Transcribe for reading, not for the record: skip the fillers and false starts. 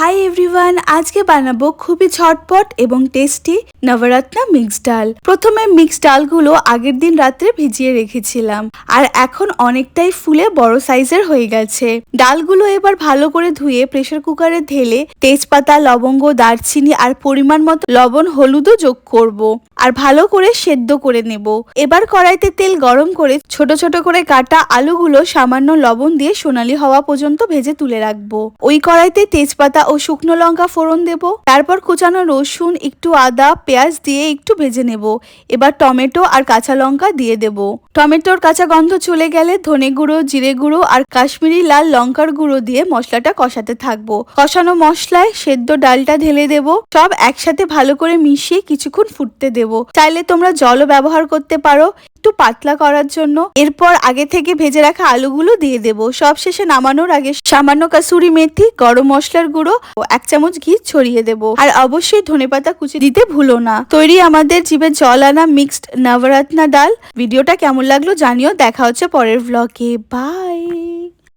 Hi everyone, আজকে বানাবো খুবই ঝটপট এবং টেস্টি নবরত্না মিক্স ডাল। প্রথমে মিক্স ডালগুলো আগের দিন রাত্রে ভিজিয়ে রেখেছিলাম আর এখন অনেকটাই ফুলে বড় সাইজের হয়ে গেছে। ডালগুলো এবার ভালো করে ধুয়ে প্রেসার কুকারে ঢেলে তেজপাতা, লবঙ্গ, দারচিনি আর পরিমাণ মতো লবণ, হলুদও যোগ করব আর ভালো করে সেদ্ধ করে নেব। এবার কড়াইতে তেল গরম করে ছোট ছোট করে কাটা আলুগুলো সামান্য লবণ দিয়ে সোনালী হওয়া পর্যন্ত ভেজে তুলে রাখবো। ওই কড়াইতে তেজপাতা ও শুকনো লঙ্কা ফোড়ন দেব, তারপর কুচানো রসুন, একটু আদা, পেঁয়াজ দিয়ে একটু ভেজে নেব। এবার টমেটো আর কাঁচা লঙ্কা দিয়ে দেব। টমেটোর কাঁচা গন্ধ চলে গেলে ধনে গুঁড়ো, জিরে গুঁড়ো আর কাশ্মীরি লাল লঙ্কার গুঁড়ো দিয়ে মশলাটা কষাতে থাকবো। কষানো মশলায় সেদ্ধ ডালটা ঢেলে দেব, সব একসাথে ভালো করে মিশিয়ে কিছুক্ষণ ফুটতে দেব। চাইলে তোমরা জলও ব্যবহার করতে পারো একটু পাতলা করার জন্য। এরপর আগে থেকে ভেজে রাখা আলুগুলো দিয়ে দেব। সব শেষে নামানোর আগে সামান্য কাসুরি মেথি, গরম মশলার গুঁড়ো ও 1 চামচ ঘি ছড়িয়ে দেব। আর অবশ্যই ধনেপাতা কুচি দিতে ভুলো না। তৈরি আমাদের জিভে জল আনা মিক্সড নবরত্না ডাল। ভিডিওটা কেমন লাগলো জানিও। দেখা হচ্ছে পরের ব্লগে। বাই।